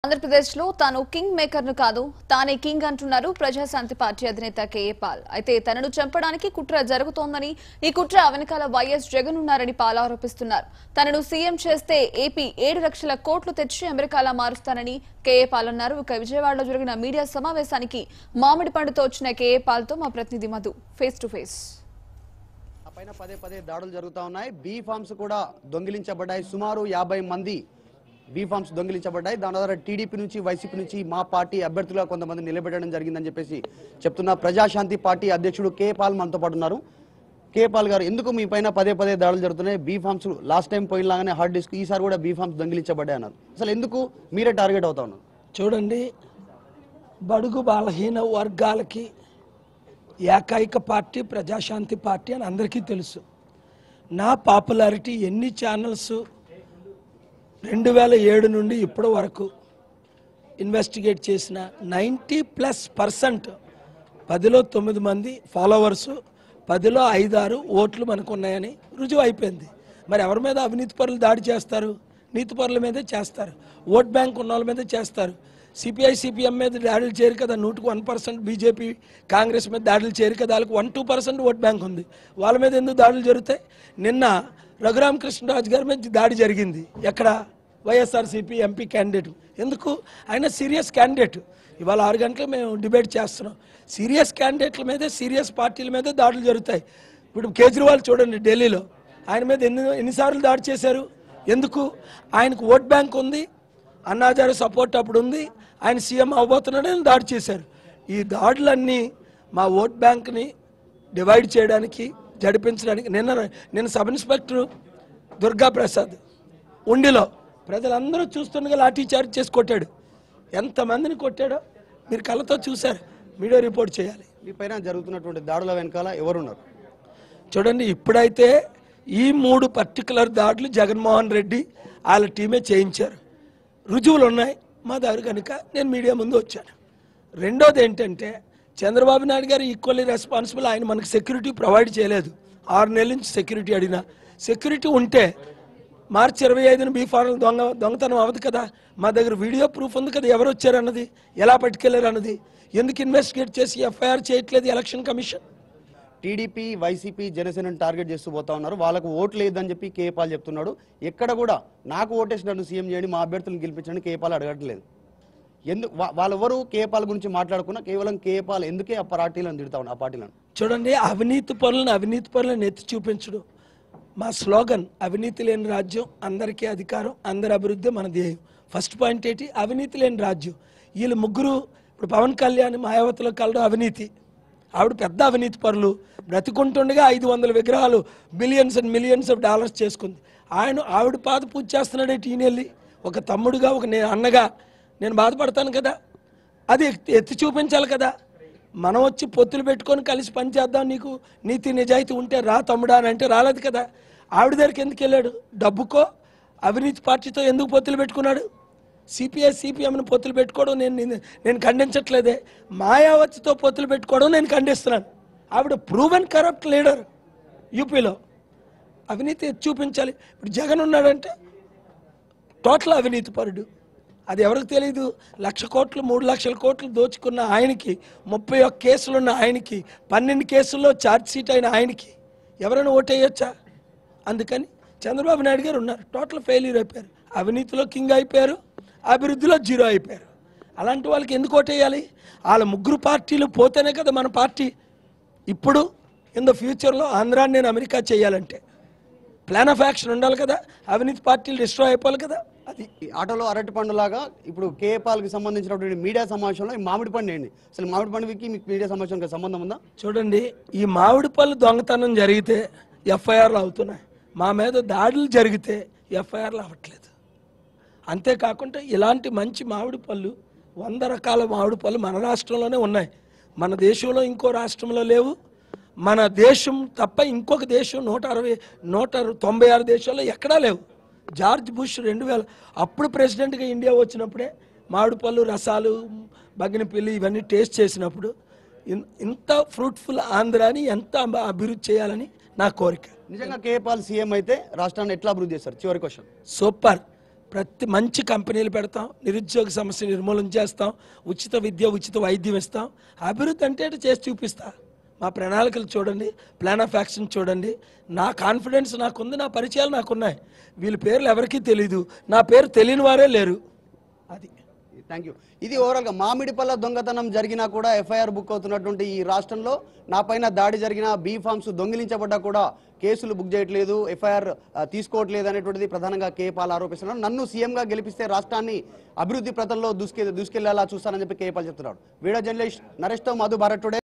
ఆంధ్రప్రదేశ్లో తాను కింగ్ మేకర్ను కాదు, తానే కింగ్ అంటున్నారు ప్రజాశాంతి పార్టీ అధినేత కేఏ పాల్. అయితే తనను చంపడానికి కుట్ర జరుగుతోందని, ఈ కుట్ర వెనకాల వైఎస్ జగన్ ఉన్నారని పాల్ ఆరోపిస్తున్నారు. తనను సీఎం చేస్తే ఏపీ 7 లక్షల కోట్లు తెచ్చి అమెరికాలా మారుస్తానని కేఏ పాల్ అన్నారు. ఇక విజయవాడలో జరిగిన మీడియా సమావేశానికి మామిడి పండుతో వచ్చిన కేఏ పాల్తో మా ప్రతినిధి మధు ఫేస్ టు ఫేస్. పైన పదే దాడులు జరుగుతూ ఉన్నాయి. బీ ఫార్మ్స్ కూడా దొంగిలించబడ్డాయి. సుమారు 50 మంది బీ ఫార్మ్స్ దొంగిలించబడ్డాయి. దాని ద్వారా టీడీపీ నుంచి, వైసీపీ నుంచి మా పార్టీ అభ్యర్థులుగా కొంతమంది నిలబెట్టడం జరిగిందని చెప్పేసి చెప్తున్న ప్రజాశాంతి పార్టీ అధ్యక్షుడు కేఏ పాల్ మనతో పాటు ఉన్నారు. కేఏ పాల్ గారు, ఎందుకు మీ పైన పదే దాడులు జరుగుతున్నాయి? బీ ఫార్మ్స్ లాస్ట్ టైం పోయినలాగానే హార్డ్ డిస్క్, ఈసారి కూడా బీ ఫార్మ్స్ దొంగిలించబడ్డాయి అన్నారు. అసలు ఎందుకు మీరే టార్గెట్ అవుతా ఉన్నారు? చూడండి, బడుగు బలహీన వర్గాలకి ఏకైక పార్టీ ప్రజాశాంతి పార్టీ అని అందరికీ తెలుసు. నా పాపులారిటీ ఎన్ని ఛానల్స్ 2007 నుండి ఇప్పటి వరకు ఇన్వెస్టిగేట్ చేసిన 90+% 10లో 9 మంది ఫాలోవర్సు, 10లో 5-6 ఓట్లు మనకు ఉన్నాయని రుజువు అయిపోయింది. మరి ఎవరి మీద అవినీతి పరులు దాడి చేస్తారు? నీతి పరుల మీదే చేస్తారు. ఓట్ బ్యాంక్ ఉన్న వాళ్ళ మీదే చేస్తారు. సిపిఐ సిపిఎం మీద దాడులు చేయరు కదా, 100% బీజేపీ కాంగ్రెస్ మీద దాడులు చేయరు కదా, వాళ్ళకి 1-2% ఓట్ బ్యాంక్ ఉంది. వాళ్ళ మీద ఎందుకు దాడులు జరుగుతాయి? నిన్న రఘురామకృష్ణరాజు గారి మీద దాడి జరిగింది. ఎక్కడ? YSRCP MP candidate. ఎందుకు? ఆయన సీరియస్ క్యాండిడేట్. ఇవాళ 6 గంటలకు మేము డిబేట్ చేస్తున్నాం. సీరియస్ క్యాండిడేట్ల మీదే, సీరియస్ పార్టీల మీదే దాడులు జరుగుతాయి. ఇప్పుడు కేజ్రీవాల్ చూడండి, ఢిల్లీలో ఆయన మీద ఎన్నిసార్లు దాడి చేశారు? ఎందుకు? ఆయనకు ఓట్ బ్యాంక్ ఉంది, అన్నాజారు సపోర్ట్ అప్పుడు ఉంది, ఆయన సీఎం అవ్వబోతున్నాడని దాడి చేశారు. ఈ దాడులన్నీ మా ఓట్ బ్యాంక్ని డివైడ్ చేయడానికి, జడిపించడానికి. నిన్న సబ్ ఇన్స్పెక్టర్ దుర్గా ప్రసాద్ ఉండిలో ప్రజలందరూ చూస్తుండగా లాఠీ చార్జ్ చేసి కొట్టాడు. ఎంతమందిని కొట్టాడో మీరు కళ్ళతో చూశారు. మీడియా రిపోర్ట్ చేయాలి. మీ పైన జరుగుతున్నటువంటి దాడుల వెనకాల ఎవరున్నారు? చూడండి, ఇప్పుడైతే ఈ 3 పర్టికులర్ దాడులు జగన్మోహన్ రెడ్డి వాళ్ళ టీమే చేయించారు. రుజువులు ఉన్నాయి మా దగ్గర, కనుక నేను మీడియా ముందు వచ్చాను. రెండోది ఏంటంటే, చంద్రబాబు నాయుడు గారు ఈక్వల్లీ రెస్పాన్సిబుల్. ఆయన మనకు సెక్యూరిటీ ప్రొవైడ్ చేయలేదు. 6 నెలల నుంచి సెక్యూరిటీ అడిగినా. సెక్యూరిటీ ఉంటే మార్చి 25న బీ ఫార్మ్లు దొంగతనం అవ్వదు కదా. మా దగ్గర వీడియో ప్రూఫ్ ఉంది కదా, ఎవరు వచ్చారన్నది, ఎలా పట్టుకెళ్లారు అన్నది. ఎందుకు ఇన్వెస్టిగేట్ చేసి ఎఫ్ఐఆర్ చేయట్లేదు ఎలక్షన్ కమిషన్? టీడీపీ, వైసీపీ, జనసేనను టార్గెట్ చేస్తూ పోతా ఉన్నారు. వాళ్ళకు ఓట్లు లేదని చెప్పి కేఏ పాల్ చెప్తున్నాడు. ఎక్కడ కూడా నాకు ఓటేసి నన్ను సీఎం చేయండి, మా అభ్యర్థులను గెలిపించండి కేఏ పాల్ అడగట్లేదు. ఎందుకు వాళ్ళెవరు కేఏ పాల్ గురించి మాట్లాడుకున్నా కేవలం కేఏ పాల్ ఎందుకే ఆ పార్టీలను తిడతా ఉన్నారు? ఆ పార్టీలను చూడండి, అవినీతి పరులను ఎత్తి చూపించడం మా స్లోగన్. అవినీతి లేని రాజ్యం, అందరికీ అధికారం, అందరి అభివృద్ధి మన ధ్యేయం. ఫస్ట్ పాయింట్ ఏంటి? అవినీతి లేని రాజ్యం. వీళ్ళు ముగ్గురు, ఇప్పుడు పవన్ కళ్యాణ్ మాయావతిలో కలడం అవినీతి. ఆవిడ పెద్ద అవినీతి పరులు. బ్రతికుంటుండగా 500 విగ్రహాలు billions and millions of dollars చేసుకుంది. ఆవిడ పాద పూజ చేస్తున్నాడే టీనెళ్ళి. ఒక తమ్ముడుగా, ఒక అన్నగా నేను బాధపడతాను కదా, అది ఎత్తి చూపించాలి కదా. మనం వచ్చి పొత్తులు పెట్టుకొని కలిసి పనిచేద్దాం, నీకు నీతి నిజాయితీ ఉంటే రా తమ్ముడా అని అంటే రాలేదు కదా. ఆవిడ దగ్గరికి ఎందుకు వెళ్ళాడు? డబ్బుకో, అవినీతి పార్టీతో ఎందుకు పొత్తులు పెట్టుకున్నాడు? సిపిఐ సిపిఎంను పొత్తులు పెట్టుకోవడం నేను ఖండించట్లేదే. మాయావతితో పొత్తులు పెట్టుకోవడం నేను ఖండిస్తున్నాను. ఆవిడ ప్రూవెన్ కరప్ట్ లీడర్ యూపీలో. అవినీతి చూపించాలి. ఇప్పుడు జగన్ ఉన్నాడంటే టోటల్ అవినీతి పరుడు. అది ఎవరికి తెలియదు? 1,00,000 కోట్లు 3 లక్షల కోట్లు దోచుకున్న ఆయనకి, 31 కేసులున్న ఆయనకి, 12 కేసుల్లో ఛార్జ్ షీట్ అయిన ఆయనకి ఎవరైనా ఓటేయొచ్చా? అందుకని చంద్రబాబు నాయుడు గారు ఉన్నారు. టోటల్ ఫెయిల్యూర్ అయిపోయారు. అవినీతిలో కింగ్ అయిపోయారు, అభివృద్ధిలో 0 అయిపోయారు. అలాంటి వాళ్ళకి ఎందుకు ఓటేయాలి? వాళ్ళ ముగ్గురు పార్టీలు పోతేనే కదా మన పార్టీ. ఇప్పుడు ఇన్ ద ఫ్యూచర్లో ఆంధ్రాని నేను అమెరికా చేయాలంటే ప్లాన్ ఆఫ్ యాక్షన్ ఉండాలి కదా. అవినీతి పార్టీలు డిస్ట్రాయ్ అయిపోవాలి కదా. అది ఆటోలో అరటి పండు లాగా ఇప్పుడు కేఏ పాల్కి సంబంధించినటువంటి మీడియా సమావేశంలో ఈ మామిడి పండు ఏంటి? అసలు మామిడి పండుకి మీకు మీడియా సమావేశానికి సంబంధం ఉందా? చూడండి, ఈ మామిడి పళ్ళు దొంగతనం జరిగితే ఎఫ్ఐఆర్లు అవుతున్నాయి. మా మీద దాడులు జరిగితే ఎఫ్ఐఆర్లు అవ్వట్లేదు. అంతేకాకుండా ఇలాంటి మంచి మామిడి పళ్ళు, 100 రకాల మామిడి పళ్ళు మన రాష్ట్రంలోనే ఉన్నాయి. మన దేశంలో ఇంకో రాష్ట్రంలో లేవు. మన దేశం తప్ప ఇంకొక దేశం 196 దేశాల్లో ఎక్కడా లేవు. జార్జ్ బుష్ 2000 అప్పుడు ప్రెసిడెంట్గా ఇండియా వచ్చినప్పుడే మామిడి పళ్ళు, రసాలు, బగినపిల్లి ఇవన్నీ టేస్ట్ చేసినప్పుడు ఇంత ఫ్రూట్ఫుల్ ఆంధ్రాని ఎంత అభివృద్ధి చేయాలని నా కోరిక. నిజంగా కేఏ పాల్ సీఎం అయితే రాష్ట్రాన్ని ఎట్లా అభివృద్ధి చేస్తారు? చివరి క్వశ్చన్. సూపర్. ప్రతి మంచి కంపెనీలు పెడతాం, నిరుద్యోగ సమస్య నిర్మూలన చేస్తాం, ఉచిత విద్య ఉచిత వైద్యం ఇస్తాం. అభివృద్ధి అంటే ఏంటో చేసి చూపిస్తా. మా ప్రణాళికలు చూడండి, ప్లాన్ ఆఫ్ యాక్షన్ చూడండి. నా కాన్ఫిడెన్స్ నాకుంది, నా పరిచయాలు నాకున్నాయి. వీళ్ళ పేర్లు ఎవరికీ తెలీదు, నా పేరు తెలియని వారే లేరు. అది థ్యాంక్ యూ. ఇది ఓవరాల్గా మామిడిపల్ల దొంగతనం జరిగినా కూడా ఎఫ్ఐఆర్ బుక్ అవుతున్నటువంటి ఈ రాష్ట్రంలో నా పైన దాడి జరిగిన బీ ఫార్మ్స్ దొంగిలించబడ్డా కూడా కేసులు బుక్ చేయట్లేదు, ఎఫ్ఐఆర్ తీసుకోవట్లేదు అనేటువంటిది ప్రధానంగా కే పాల్ ఆరోపిస్తున్నారు. నన్ను సీఎంగా గెలిపిస్తే రాష్ట్రాన్ని అభివృద్ధి ప్రతల్లో దూసుకెళ్లేలా చూస్తానని చెప్పి కే పాల్ చెప్తున్నాడు. వీడియో జర్నలిస్ట్ నరేష్తో మధు భారత్ టుడే.